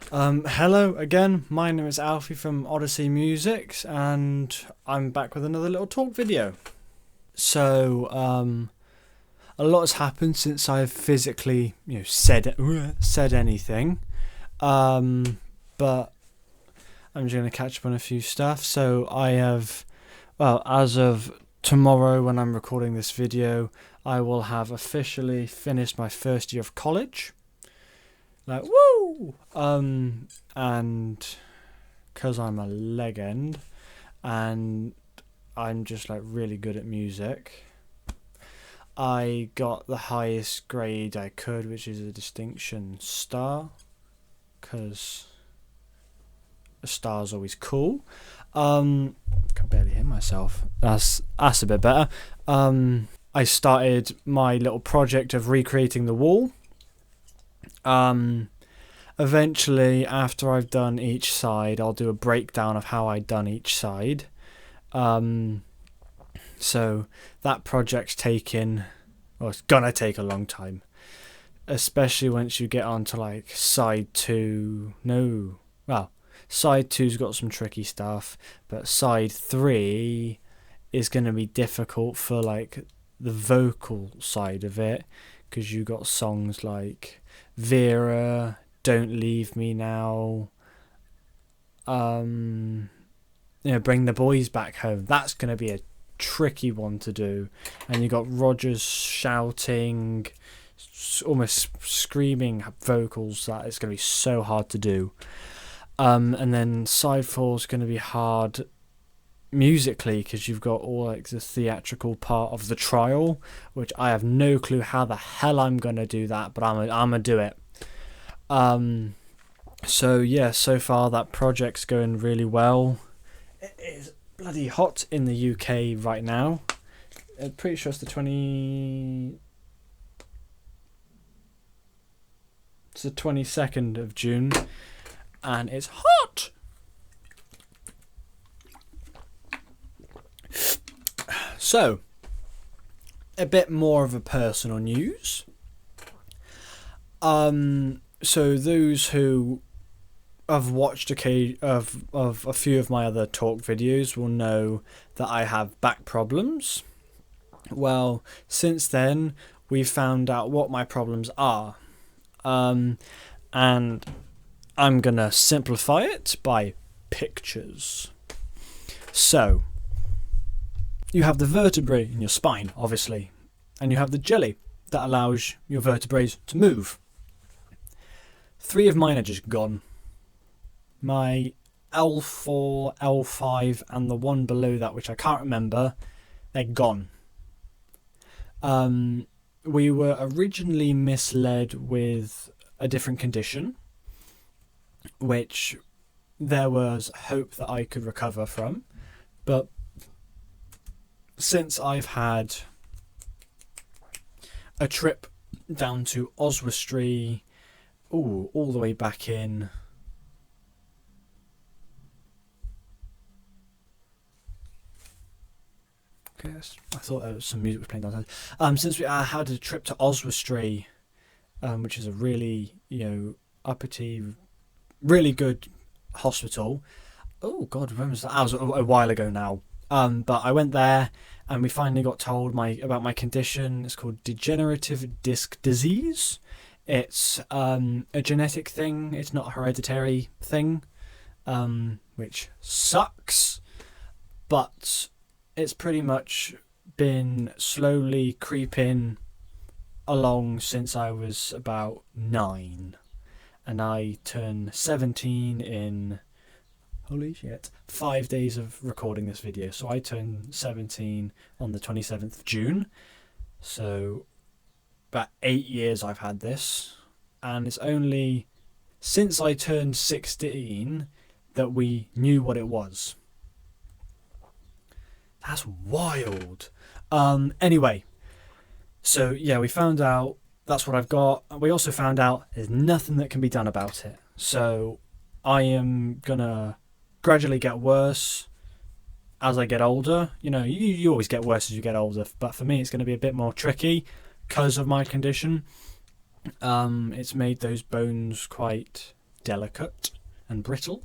Hello again, my name is Alfie from Odyssey Musics, and I'm back with another little talk video. A lot has happened since I've physically, said anything. But I'm just going to catch up on a few stuff. So I have, as of tomorrow when I'm recording this video, I will have officially finished my first year of college. Like, woo! And because I'm a legend and I'm just like really good at music, I got the highest grade I could, which is a distinction star, because a star's always cool. Can barely hear myself. That's a bit better. I started my little project of recreating the wall. Eventually, after I've done each side, I'll do a breakdown of how I've done each side. So that project's it's gonna take a long time, especially once you get onto like side two. Side two's got some tricky stuff, but side three is gonna be difficult for like the vocal side of it, because you got songs like Vera, Don't Leave Me Now, Bring the Boys Back Home. That's going to be a tricky one to do. And you got Rogers shouting, almost screaming vocals, that it's going to be so hard to do. And then side four is going to be hard musically, because you've got all like the theatrical part of the trial, which I have no clue how the hell I'm gonna do that, but I'm gonna do it. So far that project's going really well. It is bloody hot in the UK right now. I'm pretty sure it's the 22nd of June, and it's hot. So, a bit more of a personal news. So those who have watched a few of my other talk videos will know that I have back problems. Well, since then, we've found out what my problems are. And I'm gonna simplify it by pictures. So, you have the vertebrae in your spine, obviously, and you have the jelly that allows your vertebrae to move. 3 of mine are just gone. My L4, L5, and the one below that, which I can't remember, they're gone. We were originally misled with a different condition, which there was hope that I could recover from, but since I've had a trip down to Oswestry, all the way back in I thought there was some music was playing downstairs. Since I had a trip to Oswestry, which is a really, uppity, really good hospital. Oh God, when was that? That was a while ago now. But I went there, and we finally got told about my condition. It's called degenerative disc disease. It's a genetic thing. It's not a hereditary thing, which sucks. But it's pretty much been slowly creeping along since I was about 9, and I turned 17 in, holy shit, 5 days of recording this video. So I turned 17 on the 27th of June. So about 8 years I've had this, and it's only since I turned 16 that we knew what it was. That's wild. Anyway, so yeah, we found out that's what I've got. We also found out there's nothing that can be done about it. So I am gonna gradually get worse as I get older. You always get worse as you get older, but for me it's going to be a bit more tricky because of my condition. It's made those bones quite delicate and brittle.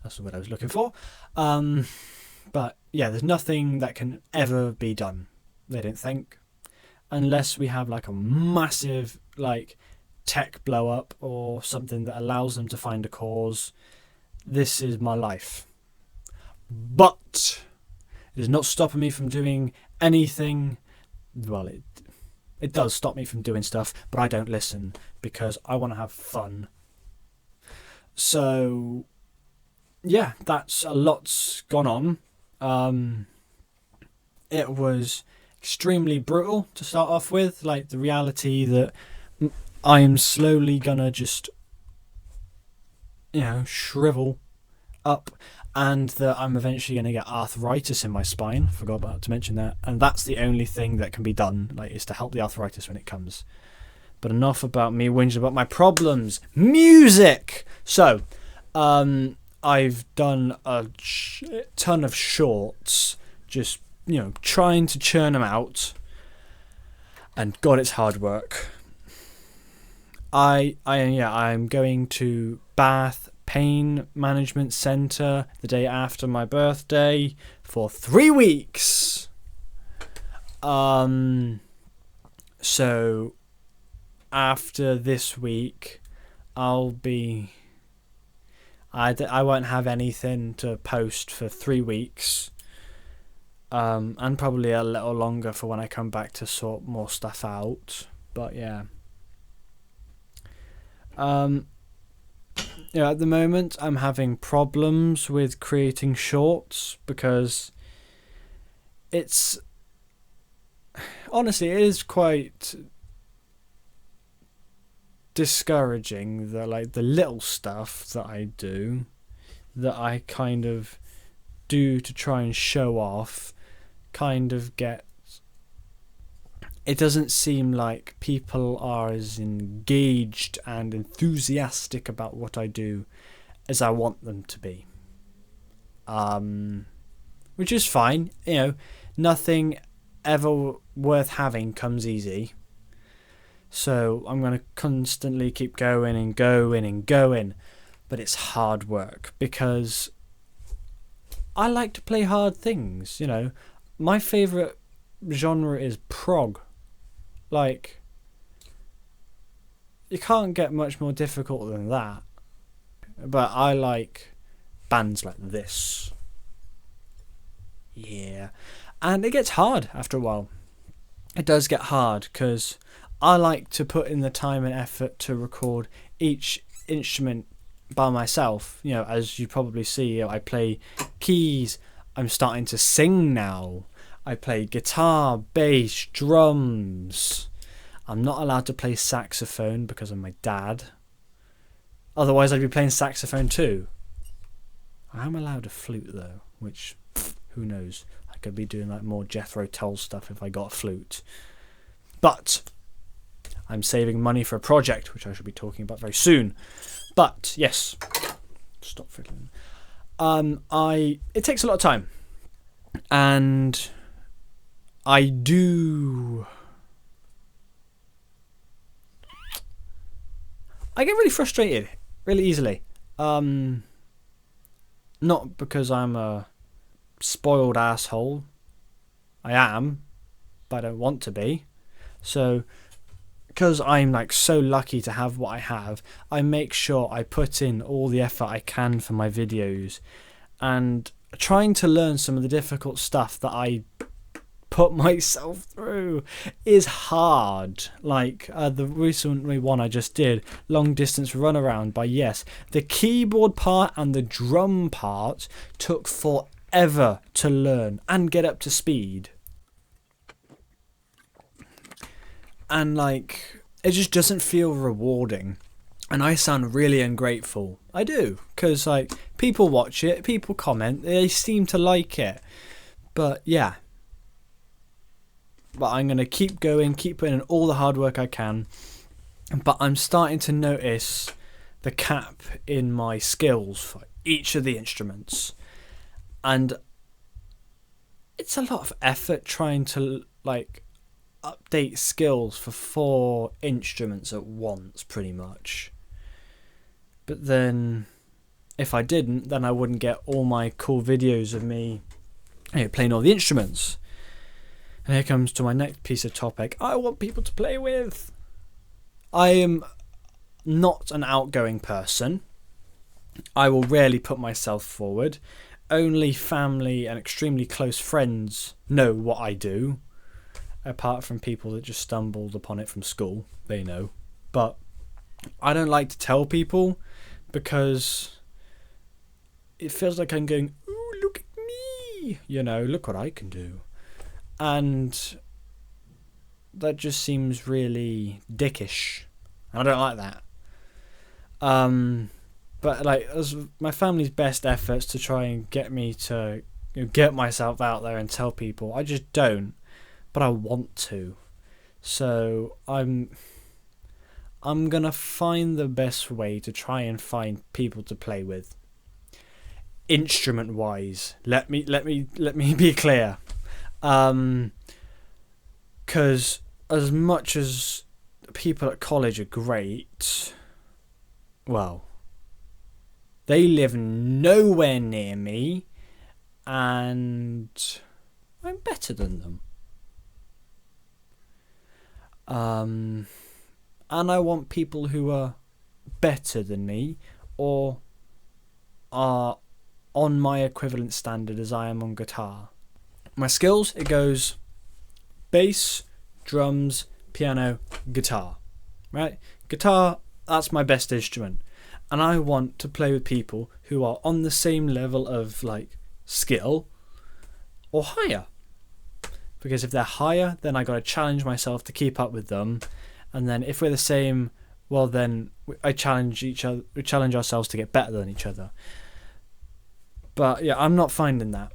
That's the word I was looking for. But yeah, there's nothing that can ever be done, they don't think, unless we have like a massive like tech blow up or something that allows them to find a cause. This is my life. But it is not stopping me from doing anything. Well, it does stop me from doing stuff, but I don't listen because I want to have fun. So yeah, that's a lot's gone on. It was extremely brutal to start off with, like the reality that I am slowly gonna just, shrivel up, and that I'm eventually gonna get arthritis in my spine. Forgot about to mention that, and that's the only thing that can be done, like, is to help the arthritis when it comes. But enough about me whinging about my problems. Music. So, I've done a ton of shorts, just trying to churn them out, and God, it's hard work. I'm going to Bath Pain Management Centre the day after my birthday for 3 weeks. So after this week, I won't have anything to post for 3 weeks. And probably a little longer for when I come back to sort more stuff out. But yeah. At the moment I'm having problems with creating shorts because it is quite discouraging that the little stuff that I do, that I kind of do to try and show off, it doesn't seem like people are as engaged and enthusiastic about what I do as I want them to be. Which is fine. Nothing ever worth having comes easy. So I'm going to constantly keep going and going and going. But it's hard work because I like to play hard things. My favourite genre is prog. You can't get much more difficult than that. But I like bands like this. Yeah. And it gets hard after a while. It does get hard because I like to put in the time and effort to record each instrument by myself. As you probably see, I play keys. I'm starting to sing now. I play guitar, bass, drums. I'm not allowed to play saxophone because of my dad. Otherwise, I'd be playing saxophone too. I am allowed a flute though, which, who knows? I could be doing more Jethro Tull stuff if I got a flute. But I'm saving money for a project, which I should be talking about very soon. But yes, stop fiddling. It takes a lot of time, and I get really frustrated really easily. Not because I'm a spoiled asshole. I am, but I don't want to be. So, because I'm so lucky to have what I have, I make sure I put in all the effort I can for my videos, and trying to learn some of the difficult stuff that I put myself through is hard. The recent one I just did, long distance runaround by Yes, the keyboard part and the drum part took forever to learn and get up to speed, and it just doesn't feel rewarding. And I sound really ungrateful. I do, because people watch it, people comment, they seem to like it. But yeah, but I'm going to keep going, keep putting in all the hard work I can. But I'm starting to notice the cap in my skills for each of the instruments. And it's a lot of effort trying to update skills for 4 instruments at once, pretty much. But then if I didn't, then I wouldn't get all my cool videos of me playing all the instruments. And here comes to my next piece of topic. I want people to play with. I am not an outgoing person. I will rarely put myself forward. Only family and extremely close friends know what I do. Apart from people that just stumbled upon it from school, they know. But I don't like to tell people because it feels like I'm going, ooh, look at me. Look what I can do. And that just seems really dickish. I don't like that. But as my family's best efforts to try and get me to get myself out there and tell people, I just don't. But I want to. So I'm gonna find the best way to try and find people to play with. Instrument wise, let me be clear. Because as much as people at college are great, well, they live nowhere near me, and I'm better than them. And I want people who are better than me or are on my equivalent standard as I am on guitar. My skills, it goes bass, drums, piano, guitar. Right? Guitar, that's my best instrument. And I want to play with people who are on the same level of skill or higher. Because if they're higher, then I got to challenge myself to keep up with them. And then if we're the same, well then I challenge each other. We challenge ourselves to get better than each other. But yeah, I'm not finding that,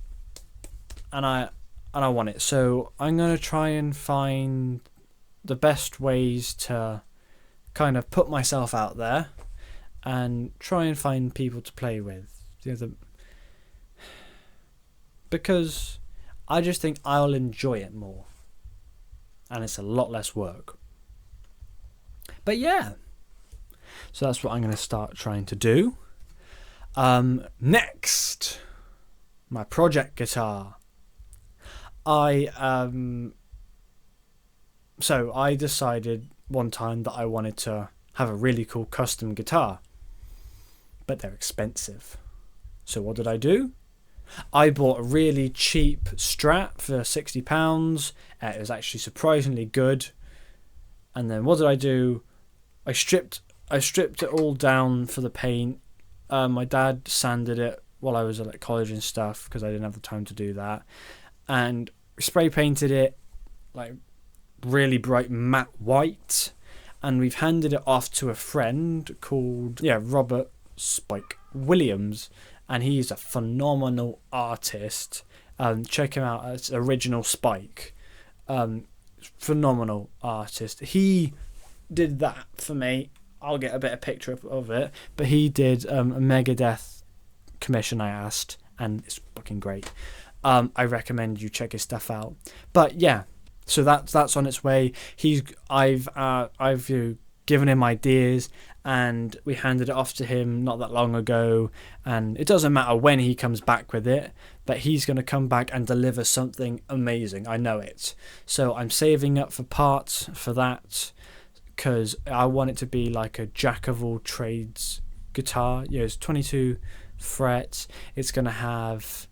and I want it. So I'm gonna try and find the best ways to kind of put myself out there, and try and find people to play with. Because I just think I'll enjoy it more, and it's a lot less work. But yeah, so that's what I'm going to start trying to do. Next, my project guitar. I decided one time that I wanted to have a really cool custom guitar, but they're expensive. So what did I do? I bought a really cheap Strat for £60. It was actually surprisingly good. And then what did I do? I stripped it all down for the paint. My dad sanded it while I was at college and stuff because I didn't have the time to do that. And spray painted it really bright matte white. And we've handed it off to a friend called Robert Spike Williams. And he's a phenomenal artist. Check him out. It's Original Spike. Phenomenal artist. He did that for me. I'll get a better picture of it. But he did a Megadeth commission I asked. And it's fucking great. I recommend you check his stuff out. But yeah, so that's on its way. I've given him ideas, and we handed it off to him not that long ago, and it doesn't matter when he comes back with it, but he's going to come back and deliver something amazing. I know it. So I'm saving up for parts for that, because I want it to be like a jack of all trades guitar. It's 22 frets. It's going to have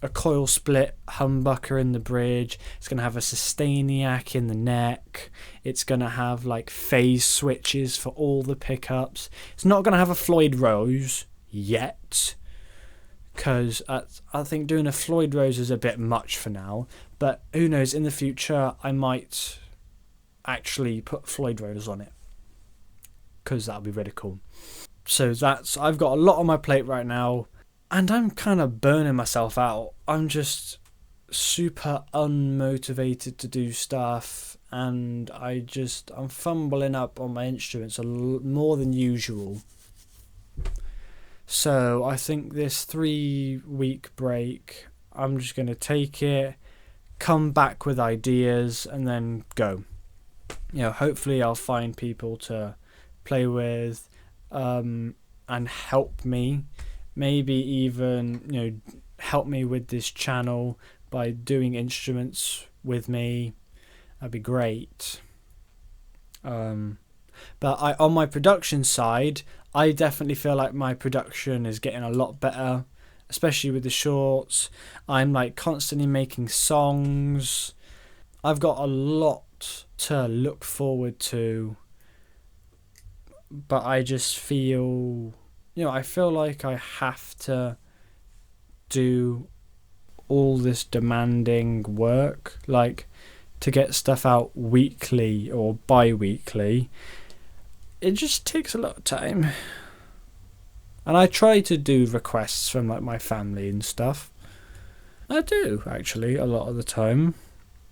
a coil split humbucker in the bridge. It's going to have a Sustainiac in the neck. It's going to have phase switches for all the pickups. It's not going to have a Floyd Rose yet, because I think doing a Floyd Rose is a bit much for now. But who knows, in the future I might actually put Floyd Rose on it, because that'll be really cool. So I've got a lot on my plate right now. And I'm kind of burning myself out. I'm just super unmotivated to do stuff. And I'm fumbling up on my instruments more than usual. So I think this 3-week break, I'm just going to take it, come back with ideas, and then go. Hopefully I'll find people to play with. and help me, maybe even, help me with this channel by doing instruments with me, that'd be great. But on my production side, I definitely feel like my production is getting a lot better, especially with the shorts. I'm like constantly making songs. I've got a lot to look forward to, but I just feel, I feel like I have to do all this demanding work, like to get stuff out weekly or bi-weekly. It just takes a lot of time. And I try to do requests from like my family and stuff. I do, actually, a lot of the time.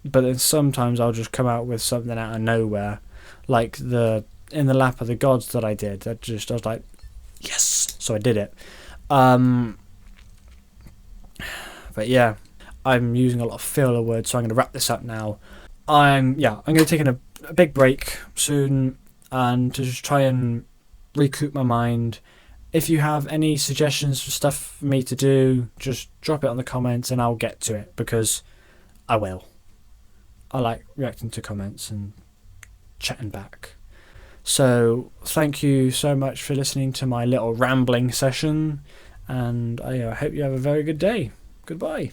But then sometimes I'll just come out with something out of nowhere. Like the In the Lap of the Gods that I did. I was like, yes! So I did it. But yeah, I'm using a lot of filler words, so I'm going to wrap this up now. I'm going to take a big break soon and to just try and recoup my mind. If you have any suggestions for stuff for me to do, just drop it on the comments and I'll get to it, because I will. I like reacting to comments and chatting back. So thank you so much for listening to my little rambling session, and I hope you have a very good day. Goodbye.